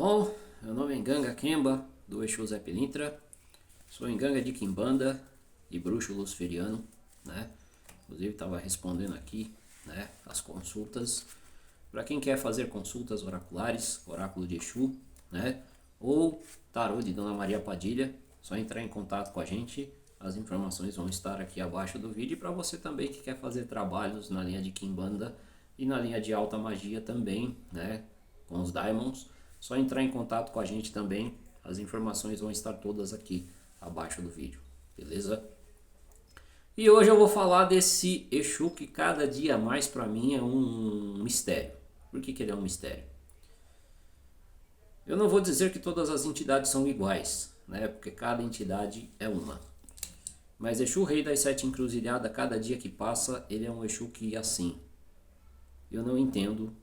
Bom, meu nome é Nganga Kemba, do Exu Zé Pilintra. Sou Nganga de Quimbanda e bruxo luciferiano, né? Inclusive estava respondendo aqui, né, as consultas. Para quem quer fazer consultas oraculares, oráculo de Exu, né, ou tarô de Dona Maria Padilha, só entrar em contato com a gente. As informações vão estar aqui abaixo do vídeo. E para você também que quer fazer trabalhos na linha de Quimbanda e na linha de alta magia também, né, com os Diamonds, só entrar em contato com a gente também. As informações vão estar todas aqui abaixo do vídeo, beleza? E hoje eu vou falar desse Exu que cada dia mais para mim é um mistério. Por que ele é um mistério? Eu não vou dizer que todas as entidades são iguais, né? Porque cada entidade é uma. Mas Exu Rei das Sete Encruzilhadas, cada dia que passa, ele é um Exu que assim, eu não entendo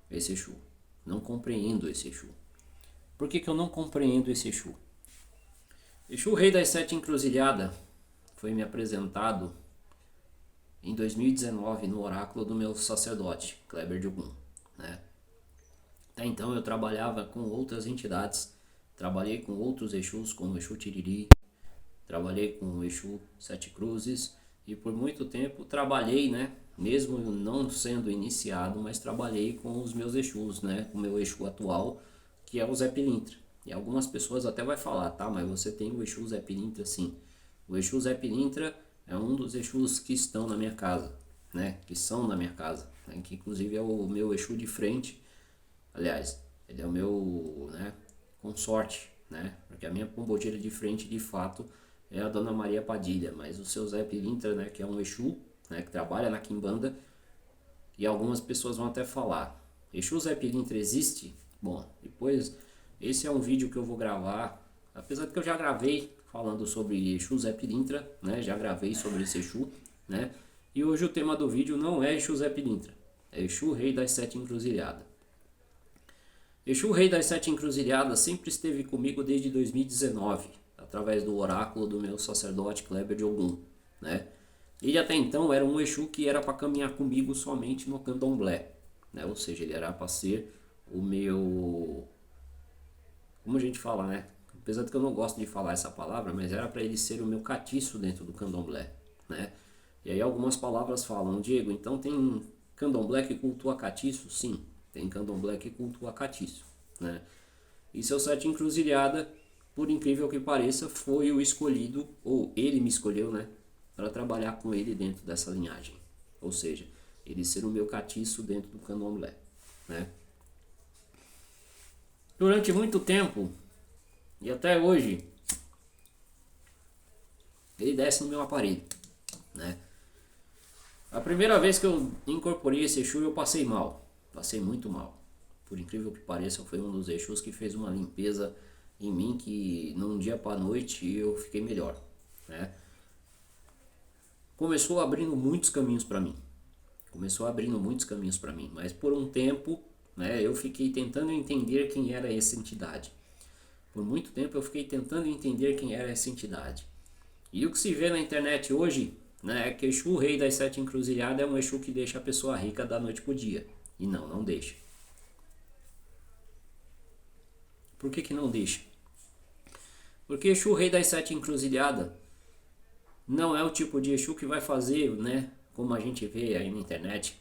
esse Exu. Não compreendo esse Exu. Por que eu não compreendo esse Exu? Exu Rei das Sete Encruzilhadas foi me apresentado em 2019 no oráculo do meu sacerdote, Kleber de Ogum, né? Até então eu trabalhava com outras entidades, trabalhei com outros Exus, como o Exu Tiriri, trabalhei com o Exu Sete Cruzes e por muito tempo trabalhei, né? Mesmo não sendo iniciado, mas trabalhei com os meus Exus, né? Com o meu Exu atual, que é o Zé Pilintra. E algumas pessoas até vai falar, tá, mas você tem o Exu Zé Pilintra sim. O Exu Zé Pilintra é um dos Exus que estão na minha casa, né? Que são na minha casa, né? Que inclusive é o meu Exu de frente. Aliás, ele é o meu, né, consorte, né? Porque a minha pombogira de frente, de fato, é a Dona Maria Padilha, mas o seu Zé Pilintra, né, que é um Exu, né, que trabalha na Quimbanda, e algumas pessoas vão até falar, Exu Zé Pilintra existe? Bom, depois, esse é um vídeo que eu vou gravar, apesar de que eu já gravei falando sobre Exu Zé Pilintra, né, já gravei sobre esse Exu, né, e hoje o tema do vídeo não é Exu Zé Pilintra, é Exu Rei das Sete Encruzilhadas. Exu Rei das Sete Encruzilhadas sempre esteve comigo desde 2019, através do oráculo do meu sacerdote Kleber de Ogum, né? Ele até então era um Exu que era para caminhar comigo somente no candomblé, né? Ou seja, ele era para ser o meu... Como a gente fala, né? Apesar de que eu não gosto de falar essa palavra, mas era para ele ser o meu catiço dentro do candomblé, né? E aí algumas palavras falam, Diego, então tem candomblé que cultua catiço? Sim, tem candomblé que cultua catiço, né? E seu Sete Encruzilhada, por incrível que pareça, foi o escolhido, ou ele me escolheu, né, para trabalhar com ele dentro dessa linhagem. Ou seja, ele ser o meu catiço dentro do candomblé, né? Durante muito tempo, e até hoje, ele desce no meu aparelho, né? A primeira vez que eu incorporei esse Exu, eu passei mal. Passei muito mal. Por incrível que pareça, foi um dos Exus que fez uma limpeza em mim que, num dia para noite, eu fiquei melhor, né? Começou abrindo muitos caminhos para mim. Começou abrindo muitos caminhos para mim. Mas por um tempo, né, eu fiquei tentando entender quem era essa entidade. Por muito tempo eu fiquei tentando entender quem era essa entidade. E o que se vê na internet hoje, né, é que Exu Rei das Sete Encruzilhadas é um Exu que deixa a pessoa rica da noite pro dia. E não, não deixa. Por que não deixa? Porque Exu Rei das Sete Encruzilhadas não é o tipo de Exu que vai fazer, né, como a gente vê aí na internet,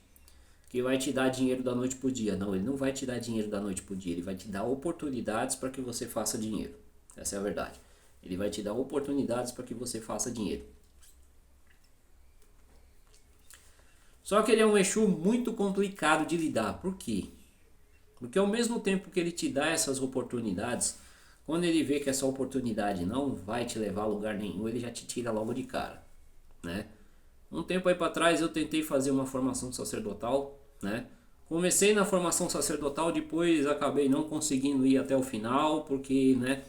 que vai te dar dinheiro da noite pro dia. Não, ele não vai te dar dinheiro da noite pro dia, ele vai te dar oportunidades para que você faça dinheiro. Essa é a verdade. Ele vai te dar oportunidades para que você faça dinheiro. Só que ele é um Exu muito complicado de lidar. Por quê? Porque ao mesmo tempo que ele te dá essas oportunidades, quando ele vê que essa oportunidade não vai te levar a lugar nenhum, ele já te tira logo de cara, né? Um tempo aí para trás eu tentei fazer uma formação sacerdotal, né? Comecei na formação sacerdotal, depois acabei não conseguindo ir até o final, porque, né,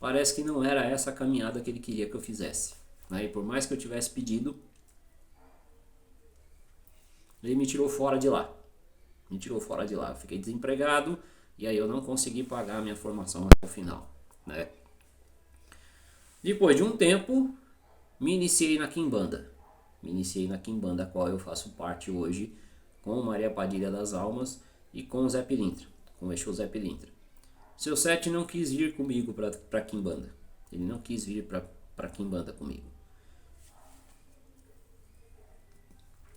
parece que não era essa a caminhada que ele queria que eu fizesse, né? E por mais que eu tivesse pedido, ele me tirou fora de lá. Me tirou fora de lá. Eu fiquei desempregado e aí eu não consegui pagar a minha formação até o final, né? Depois de um tempo, me iniciei na Quimbanda. Me iniciei na Quimbanda, a qual eu faço parte hoje, com Maria Padilha das Almas e com Zé Pilintra, com o Exu Zé Pilintra. Seu Sete não quis vir comigo para Quimbanda. Ele não quis vir para Quimbanda comigo.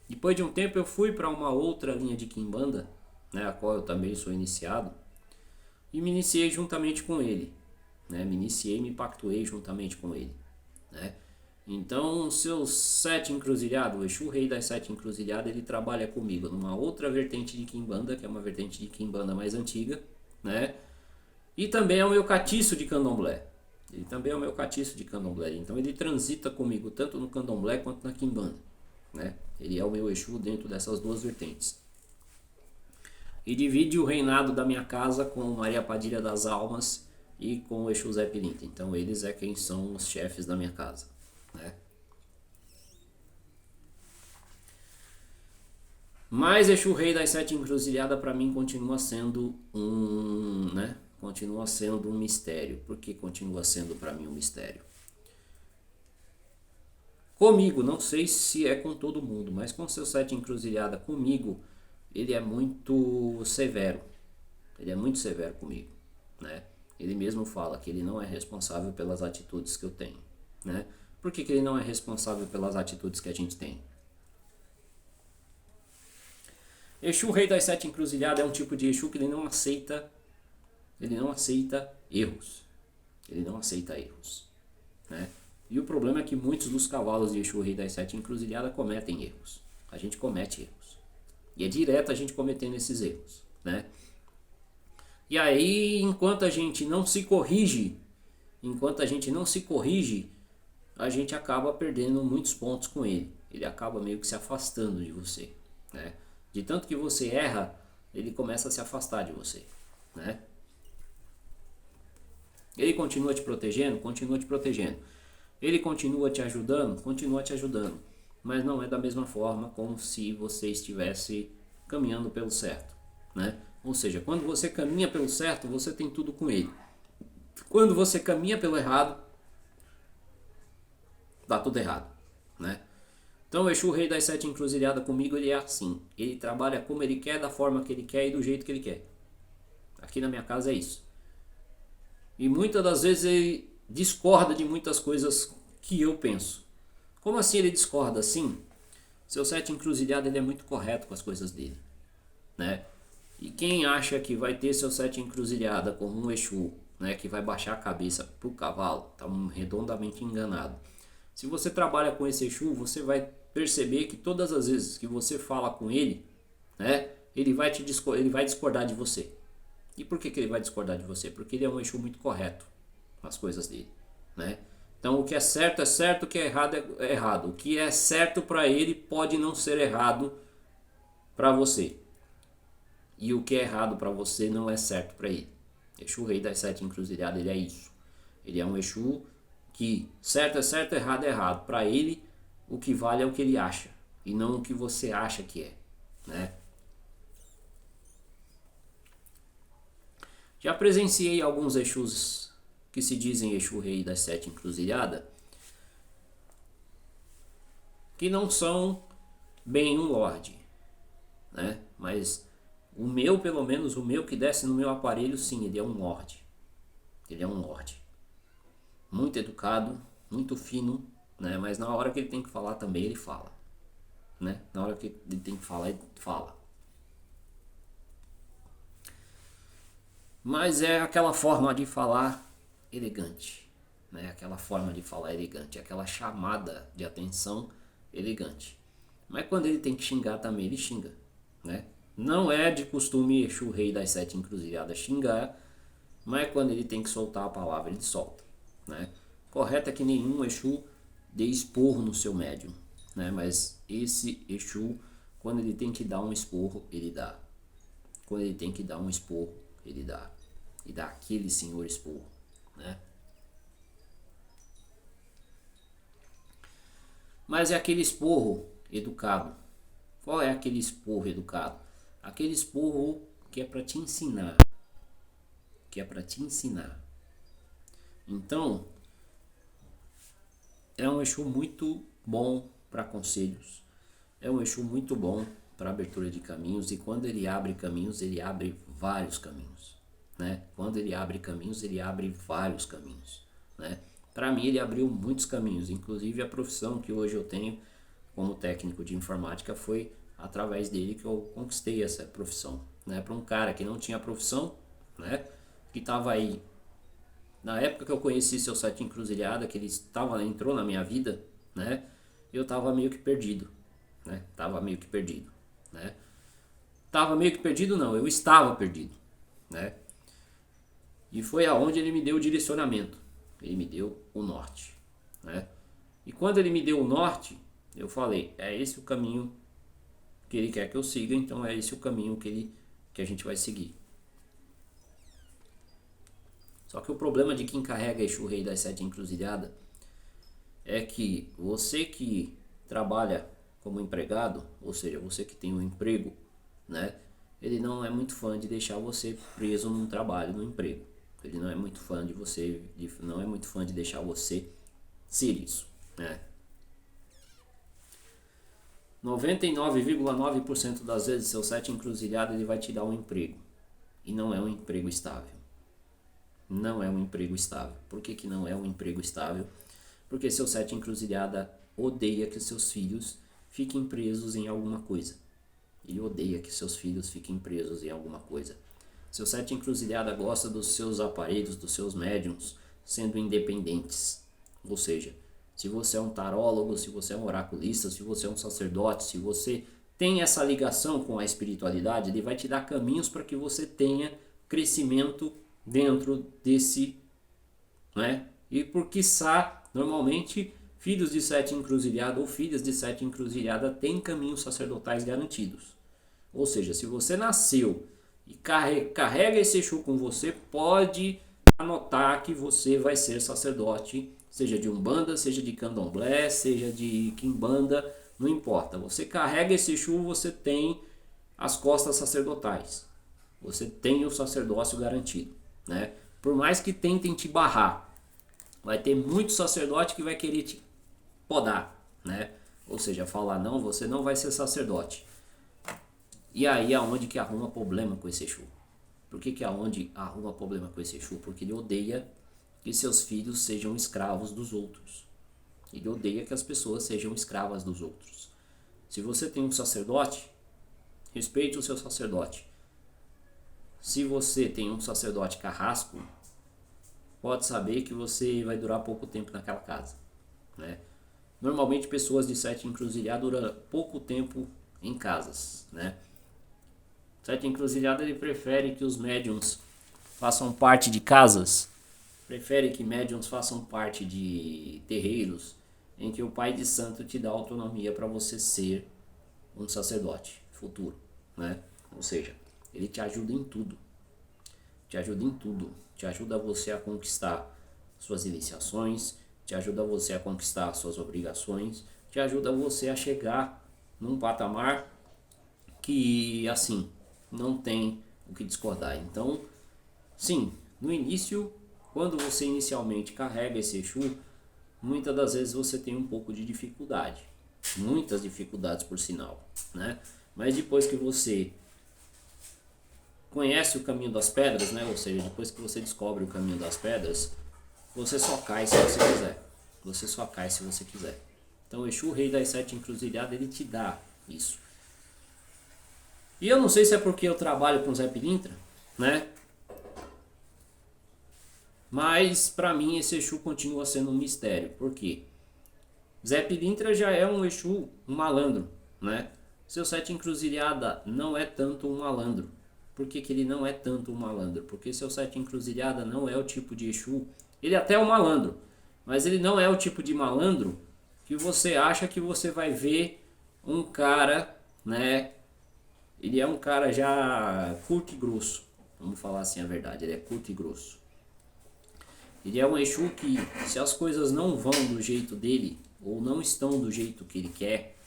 Depois de um tempo eu fui para uma outra linha de Quimbanda, né, a qual eu também sou iniciado, e me iniciei juntamente com ele. Né, me pactuei juntamente com ele. Né. Então, o seu Sete Encruzilhado, o Exu Rei das Sete Encruzilhadas, ele trabalha comigo numa outra vertente de Quimbanda, que é uma vertente de Quimbanda mais antiga, né? E também é o meu catiço de Candomblé. Ele também é o meu catiço de Candomblé. Então ele transita comigo tanto no Candomblé quanto na Quimbanda, né? Ele é o meu Exu dentro dessas duas vertentes. E divide o reinado da minha casa com Maria Padilha das Almas e com o Exu Zé Pilinta. Então eles é quem são os chefes da minha casa, né? Mas Exu Rei das Sete Encruzilhadas para mim continua sendo né? Continua sendo um mistério. Por que continua sendo para mim um mistério? Comigo, não sei se é com todo mundo, mas com seu Sete Encruzilhada comigo, ele é muito severo. Ele é muito severo comigo, né? Ele mesmo fala que ele não é responsável pelas atitudes que eu tenho, né? Por que ele não é responsável pelas atitudes que a gente tem? Exu Rei das Sete Encruzilhadas é um tipo de Exu que ele não aceita erros. Ele não aceita erros, né? E o problema é que muitos dos cavalos de Exu Rei das Sete Encruzilhadas cometem erros. A gente comete erros. E é direto a gente cometendo esses erros, né? E aí, enquanto a gente não se corrige, a gente acaba perdendo muitos pontos com ele. Ele acaba meio que se afastando de você, né? De tanto que você erra, ele começa a se afastar de você, né? Ele continua te protegendo? Continua te protegendo. Ele continua te ajudando? Continua te ajudando. Mas não é da mesma forma como se você estivesse caminhando pelo certo, né? Ou seja, quando você caminha pelo certo, você tem tudo com ele. Quando você caminha pelo errado, dá tudo errado, né? Então o Exu Rei das Sete Encruzilhadas comigo, ele é assim. Ele trabalha como ele quer, da forma que ele quer e do jeito que ele quer. Aqui na minha casa é isso. E muitas das vezes ele discorda de muitas coisas que eu penso. Como assim ele discorda assim? Seu Sete Encruzilhada, ele é muito correto com as coisas dele, né? E quem acha que vai ter seu Sete Encruzilhada como um Exu, né, que vai baixar a cabeça pro cavalo, tá redondamente enganado. Se você trabalha com esse Exu, você vai perceber que todas as vezes que você fala com ele, né, ele vai discordar de você. E por que ele vai discordar de você? Porque ele é um Exu muito correto nas coisas dele, né? Então o que é certo, o que é errado. O que é certo para ele pode não ser errado para você. E o que é errado para você não é certo para ele. Exu Rei das Sete Encruzilhadas, ele é isso. Ele é um Exu que certo é certo, errado é errado. Para ele, o que vale é o que ele acha e não o que você acha que é, né? Já presenciei alguns Exus que se dizem Exu Rei das Sete Encruzilhadas, que não são bem um lorde, né? Mas o meu, pelo menos, o meu que desce no meu aparelho, sim, ele é um lorde. Ele é um lorde. Muito educado, muito fino, né? Mas na hora que ele tem que falar também, ele fala, né? Na hora que ele tem que falar, ele fala. Mas é aquela forma de falar elegante, né? Aquela forma de falar elegante, aquela chamada de atenção elegante. Mas quando ele tem que xingar também, ele xinga, né? Não é de costume Exu Rei das Sete Encruzilhadas xingar, mas quando ele tem que soltar a palavra, ele solta, né? Correto é que nenhum Exu dê esporro no seu médium, né? Mas esse Exu, quando ele tem que dar um esporro, ele dá. Quando ele tem que dar um esporro, ele dá. E dá aquele senhor esporro, né? Mas é aquele esporro educado. Qual é aquele esporro educado? Aquele esporro que é para te ensinar. Que é para te ensinar. Então, é um Exu muito bom para conselhos. É um Exu muito bom para abertura de caminhos. E quando ele abre caminhos, ele abre vários caminhos, né? Quando quando ele abre caminhos, ele abre vários caminhos, né? Para mim ele abriu muitos caminhos, inclusive a profissão que hoje eu tenho como técnico de informática foi através dele que eu conquistei essa profissão, né? Para um cara que não tinha profissão, né? Que estava aí na época que eu conheci seu site Encruzilhada, que ele entrou na minha vida, né? Eu estava meio que perdido, né? Tava meio que perdido, né? Tava meio que perdido não, eu estava perdido, né? E foi aonde ele me deu o direcionamento, ele me deu o norte, né? E quando ele me deu o norte, eu falei, é esse o caminho que ele quer que eu siga, então é esse o caminho que a gente vai seguir. Só que o problema de quem carrega Exu Rei das Sete Encruzilhadas é que você que trabalha como empregado, ou seja, você que tem um emprego, né? Ele não é muito fã de deixar você preso num trabalho, num emprego. Ele não é muito fã de você, não é muito fã de deixar você ser isso, né? 99,9% das vezes seu sete encruzilhada ele vai te dar um emprego. E não é um emprego estável. Não é um emprego estável. Por que que não é um emprego estável? Porque seu sete encruzilhada odeia que seus filhos fiquem presos em alguma coisa. Ele odeia que seus filhos fiquem presos em alguma coisa. Seu sete encruzilhada gosta dos seus aparelhos, dos seus médiums, sendo independentes. Ou seja, se você é um tarólogo, se você é um oraculista, se você é um sacerdote, se você tem essa ligação com a espiritualidade, ele vai te dar caminhos para que você tenha crescimento dentro desse, né? E por quiçá, normalmente, filhos de sete encruzilhada ou filhas de sete encruzilhada têm caminhos sacerdotais garantidos. Ou seja, se você nasceu e carrega esse Exu com você, pode anotar que você vai ser sacerdote, seja de Umbanda, seja de Candomblé, seja de Quimbanda, não importa. Você carrega esse Exu, você tem as costas sacerdotais. Você tem o sacerdócio garantido, né? Por mais que tentem te barrar, vai ter muito sacerdote que vai querer te podar, né? Ou seja, falar não, você não vai ser sacerdote. E aí aonde que arruma problema com esse Exu? Por que aonde arruma problema com esse Exu? Porque ele odeia que seus filhos sejam escravos dos outros. Ele odeia que as pessoas sejam escravas dos outros. Se você tem um sacerdote, respeite o seu sacerdote. Se você tem um sacerdote carrasco, pode saber que você vai durar pouco tempo naquela casa, né? Normalmente pessoas de sete encruzilhada duram pouco tempo em casas, né? Sete encruzilhada ele prefere que os médiums façam parte de casas, prefere que médiums façam parte de terreiros em que o pai de santo te dá autonomia para você ser um sacerdote futuro, né? Ou seja, ele te ajuda em tudo. Te ajuda em tudo. Te ajuda você a conquistar suas iniciações, te ajuda você a conquistar suas obrigações, te ajuda você a chegar num patamar que, assim, não tem o que discordar. Então, sim, no início, quando você inicialmente carrega esse Exu, muitas das vezes você tem um pouco de dificuldade. Muitas dificuldades, por sinal, né? Mas depois que você conhece o caminho das pedras, né? Ou seja, depois que você descobre o caminho das pedras, você só cai se você quiser. Você só cai se você quiser. Então o Exu Rei das Sete Encruzilhadas, ele te dá isso. E eu não sei se é porque eu trabalho com Zé Pilintra, né? Mas pra mim esse Exu continua sendo um mistério. Por quê? Zé Pilintra já é um Exu, um malandro, né? Seu Sete Encruzilhada não é tanto um malandro. Por que ele não é tanto um malandro? Porque seu Sete Encruzilhada não é o tipo de Exu. Ele até é um malandro, mas ele não é o tipo de malandro que você acha que você vai ver um cara, né? Ele é um cara já curto e grosso. Vamos falar assim a verdade, ele é curto e grosso. Ele é um Exu que, se as coisas não vão do jeito dele, ou não estão do jeito que ele quer,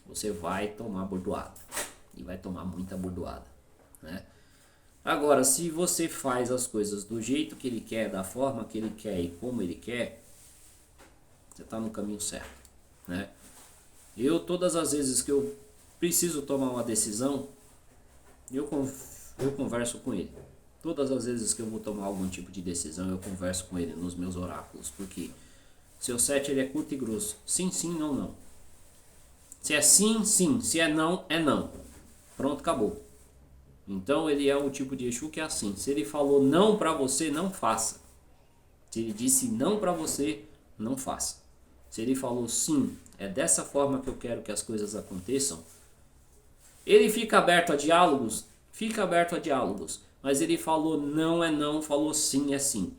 você vai tomar bordoada. E vai tomar muita bordoada, né? Agora, se você faz as coisas do jeito que ele quer, da forma que ele quer e como ele quer, você está no caminho certo, né? Eu, todas as vezes que eu preciso tomar uma decisão, eu converso com ele. Todas as vezes que eu vou tomar algum tipo de decisão, eu converso com ele nos meus oráculos, porque seu 7 ele é curto e grosso. Sim, sim, não, não. Se é sim, sim. Se é não, é não. Pronto, acabou. Então ele é o tipo de Exu que é assim. Se ele falou não pra você, não faça. Se ele disse não pra você, não faça. Se ele falou sim, é dessa forma que eu quero que as coisas aconteçam. Ele fica aberto a diálogos? Fica aberto a diálogos. Mas ele falou não é não, falou sim é sim.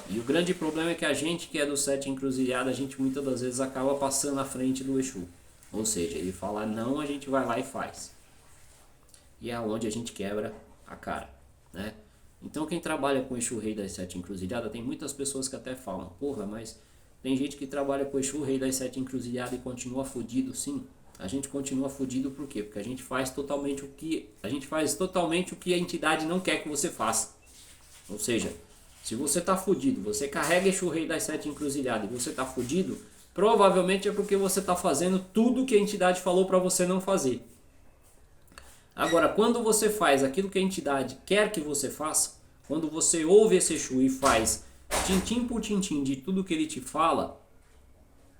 E o grande problema é que a gente que é do 7 encruzilhada, a gente muitas das vezes acaba passando à frente do Exu. Ou seja, ele fala não, a gente vai lá e faz. E é onde a gente quebra a cara, né? Então quem trabalha com o Exu Rei das 7 encruzilhada, tem muitas pessoas que até falam, porra, mas tem gente que trabalha com o Exu Rei das 7 encruzilhada e continua fudido. Sim, a gente continua fudido por quê? Porque a gente faz totalmente o que a entidade não quer que você faça. Ou seja, se você tá fudido, você carrega Exu Rei das 7 encruzilhada e você tá fudido, provavelmente é porque você tá fazendo tudo que a entidade falou para você não fazer. Agora, quando você faz aquilo que a entidade quer que você faça, quando você ouve esse Exu e faz tintim por tintim de tudo que ele te fala,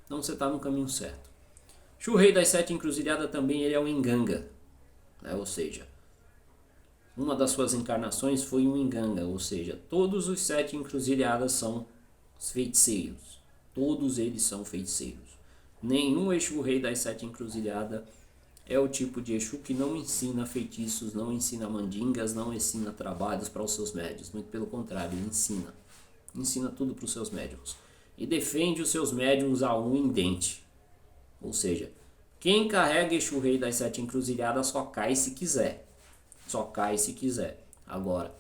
então você está no caminho certo. Exu Rei das 7 encruzilhada também ele é um enganga, né? Ou seja, uma das suas encarnações foi um enganga, ou seja, todos os 7 encruzilhadas são feiticeiros. Todos eles são feiticeiros. Nenhum Exu Rei das 7 encruzilhada é o tipo de Exu que não ensina feitiços, não ensina mandingas, não ensina trabalhos para os seus médiuns. Muito pelo contrário, ele ensina. Ensina tudo para os seus médiuns. E defende os seus médiuns a um em dente. Ou seja, quem carrega Exu Rei das 7 encruzilhadas só cai se quiser. Só cai se quiser. Agora,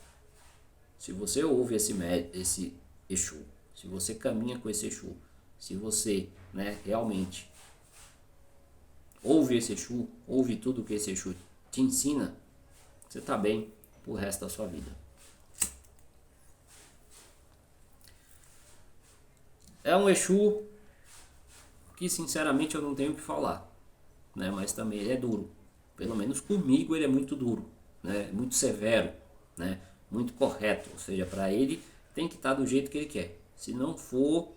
se você ouve esse Exu, se você caminha com esse Exu, se você, né, realmente ouve esse Exu, ouve tudo que esse Exu te ensina, você está bem pro resto da sua vida. É um Exu que sinceramente eu não tenho o que falar, né? Mas também ele é duro. Pelo menos comigo ele é muito duro, né? Muito severo, né? Muito correto. Ou seja, para ele tem que estar do jeito que ele quer. Se não for,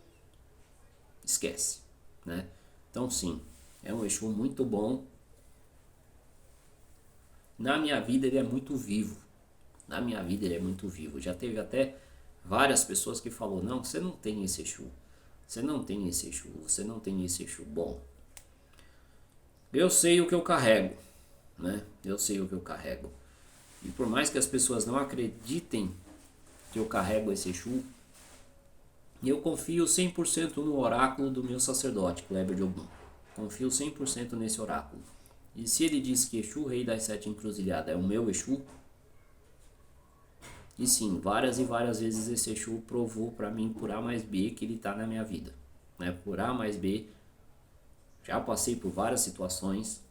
esquece, né? Então sim, é um Exu muito bom. Na minha vida ele é muito vivo. Na minha vida ele é muito vivo. Já teve até várias pessoas que falou: não, você não tem esse Exu. Você não tem esse Exu. Você não tem esse Exu. Bom, eu sei o que eu carrego, né? Eu sei o que eu carrego. E por mais que as pessoas não acreditem que eu carrego esse Exu, eu confio 100% no oráculo do meu sacerdote, Kleber de Ogum. Confio 100% nesse oráculo. E se ele diz que Exu Rei das 7 encruzilhadas é o meu Exu, e sim, várias e várias vezes esse Exu provou para mim por A mais B que ele está na minha vida, né? Por A mais B, já passei por várias situações,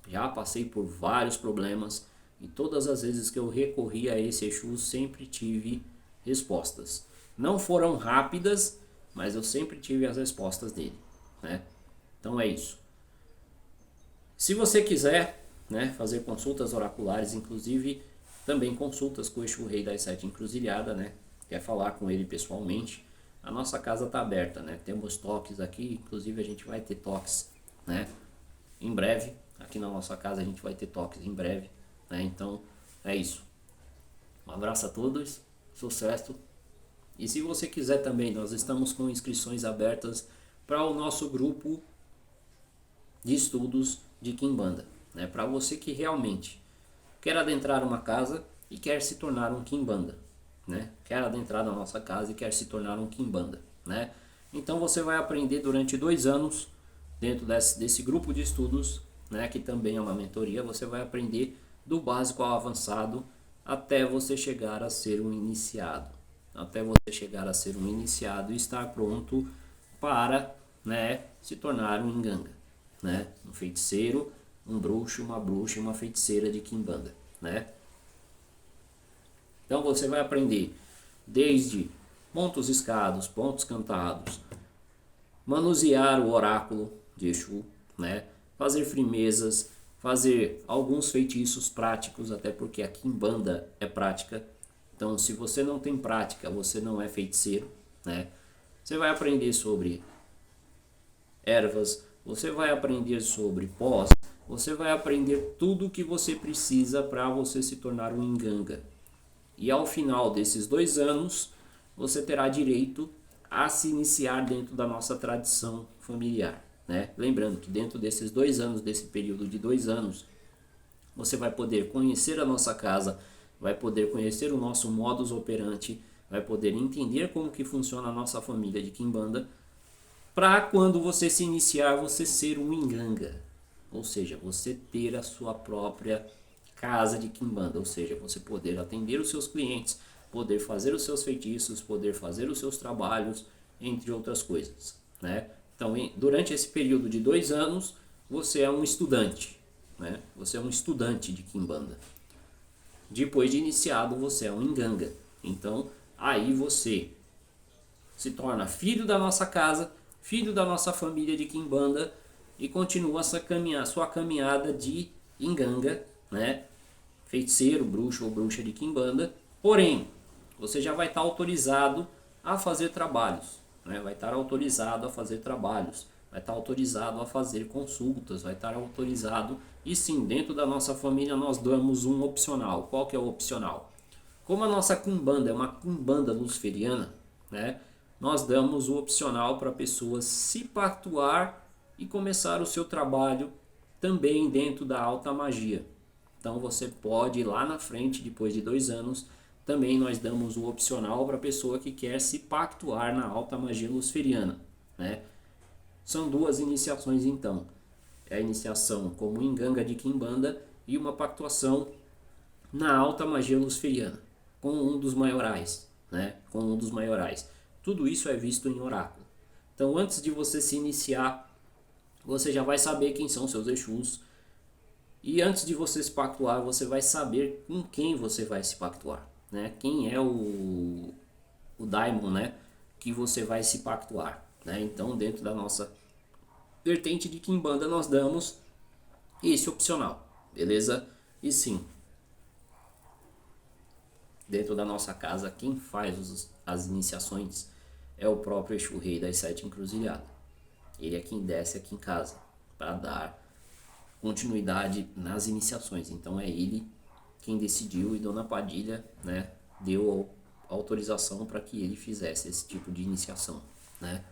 já passei por vários problemas, e todas as vezes que eu recorri a esse Exu sempre tive respostas. Não foram rápidas, mas eu sempre tive as respostas dele, né? Então é isso. Se você quiser, né, fazer consultas oraculares, inclusive também consultas com o Exu Rei das 7 encruzilhadas, né? Quer falar com ele pessoalmente, a nossa casa está aberta, né? Temos toques aqui, inclusive a gente vai ter toques, né? Em breve, aqui na nossa casa a gente vai ter toques em breve, né? Então é isso. Um abraço a todos, sucesso. E se você quiser também, nós estamos com inscrições abertas para o nosso grupo de estudos de Quimbanda, né? Para você que realmente quer adentrar uma casa e quer se tornar um Quimbanda, né? Quer adentrar na nossa casa e quer se tornar um Quimbanda, né? Então você vai aprender durante 2 anos dentro desse grupo de estudos, né? Que também é uma mentoria. Você vai aprender do básico ao avançado até você chegar a ser um iniciado, até você chegar a ser um iniciado e estar pronto para, né, se tornar um enganga, né? Um feiticeiro, um bruxo, uma bruxa e uma feiticeira de Quimbanda, né? Então você vai aprender desde pontos escados, pontos cantados, manusear o oráculo de Exu, né? Fazer firmezas, fazer alguns feitiços práticos, até porque a quimbanda é prática. Então, se você não tem prática, você não é feiticeiro, né? Você vai aprender sobre ervas, você vai aprender sobre pós, você vai aprender tudo o que você precisa para você se tornar um inganga. E ao final desses 2 anos, você terá direito a se iniciar dentro da nossa tradição familiar, né? Lembrando que dentro desses 2 anos, desse período de 2 anos, você vai poder conhecer a nossa casa, vai poder conhecer o nosso modus operandi, vai poder entender como que funciona a nossa família de quimbanda, para quando você se iniciar, você ser um inganga, ou seja, você ter a sua própria casa de quimbanda, ou seja, você poder atender os seus clientes, poder fazer os seus feitiços, poder fazer os seus trabalhos, entre outras coisas, né? Então, durante esse período de 2 anos, você é um estudante, né? Você é um estudante de quimbanda. Depois de iniciado, você é um inganga. Então, aí você se torna filho da nossa casa, filho da nossa família de quimbanda e continua sua caminhada de inganga, né? Feiticeiro, bruxo ou bruxa de quimbanda. Porém, você já vai estar autorizado a fazer trabalhos, né? Vai estar autorizado a fazer trabalhos, vai estar autorizado a fazer consultas, vai estar autorizado. E sim, dentro da nossa família nós damos um opcional. Qual que é o opcional? Como a nossa quimbanda é uma quimbanda luciferiana, né? Nós damos o opcional para a pessoa se pactuar e começar o seu trabalho também dentro da alta magia. Então você pode ir lá na frente, depois de 2 anos, também nós damos o opcional para a pessoa que quer se pactuar na alta magia luciferiana, né? São 2 iniciações então. É a iniciação como inganga de quimbanda e uma pactuação na alta magia luciferiana, com um dos maiorais, né? Com um dos maiorais. Tudo isso é visto em oráculo. Então, antes de você se iniciar, você já vai saber quem são seus Exus. E antes de você se pactuar, você vai saber com quem você vai se pactuar, né? Quem é o daimon, né? Que você vai se pactuar, né? Então, dentro da nossa vertente de quimbanda, nós damos esse opcional, beleza? E sim, dentro da nossa casa, quem faz as iniciações é o próprio Exu Rei das 7 Encruzilhadas. Ele é quem desce aqui em casa para dar continuidade nas iniciações. Então é ele quem decidiu e Dona Padilha, né, deu autorização para que ele fizesse esse tipo de iniciação, né?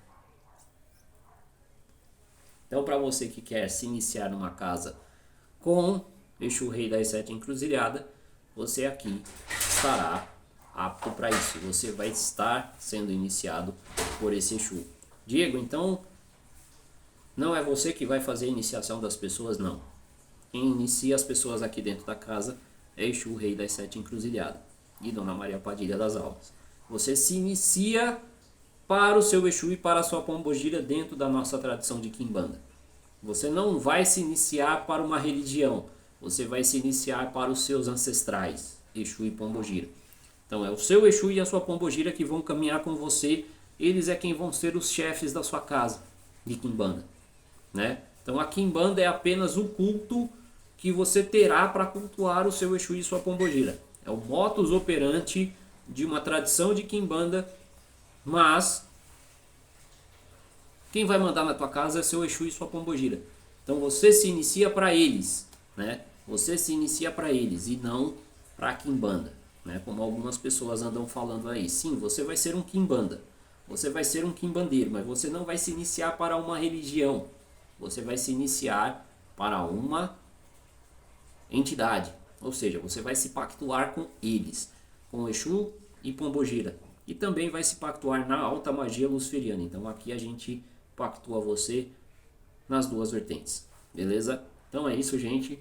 Então, para você que quer se iniciar numa casa com Exu Rei das 7 Encruzilhadas, você aqui estará apto para isso. Você vai estar sendo iniciado por esse Exu. Diego, então não é você que vai fazer a iniciação das pessoas, não. Quem inicia as pessoas aqui dentro da casa é Exu Rei das 7 Encruzilhadas e Dona Maria Padilha das Almas. Você se inicia para o seu Exu e para a sua pombogira dentro da nossa tradição de quimbanda. Você não vai se iniciar para uma religião, você vai se iniciar para os seus ancestrais, Exu e pombogira. Então é o seu Exu e a sua pombogira que vão caminhar com você, eles é quem vão ser os chefes da sua casa de quimbanda, né? Então a quimbanda é apenas o culto que você terá para cultuar o seu Exu e sua pombogira. É o modus operandi de uma tradição de quimbanda, mas quem vai mandar na tua casa é seu Exu e sua pombogira. Então você se inicia para eles, né? Você se inicia para eles e não para a quimbanda, né? Como algumas pessoas andam falando aí. Sim, você vai ser um quimbanda. Você vai ser um quimbandeiro, mas você não vai se iniciar para uma religião. Você vai se iniciar para uma entidade. Ou seja, você vai se pactuar com eles, com Exu e pombogira. E também vai se pactuar na alta magia luciferiana. Então aqui a gente pactua você nas 2 vertentes, beleza? Então é isso, gente.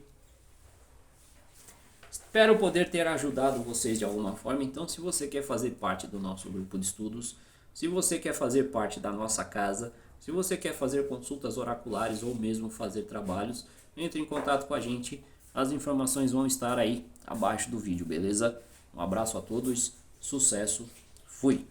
Espero poder ter ajudado vocês de alguma forma. Então, se você quer fazer parte do nosso grupo de estudos, se você quer fazer parte da nossa casa, se você quer fazer consultas oraculares ou mesmo fazer trabalhos, entre em contato com a gente. As informações vão estar aí abaixo do vídeo, beleza? Um abraço a todos, sucesso, fui!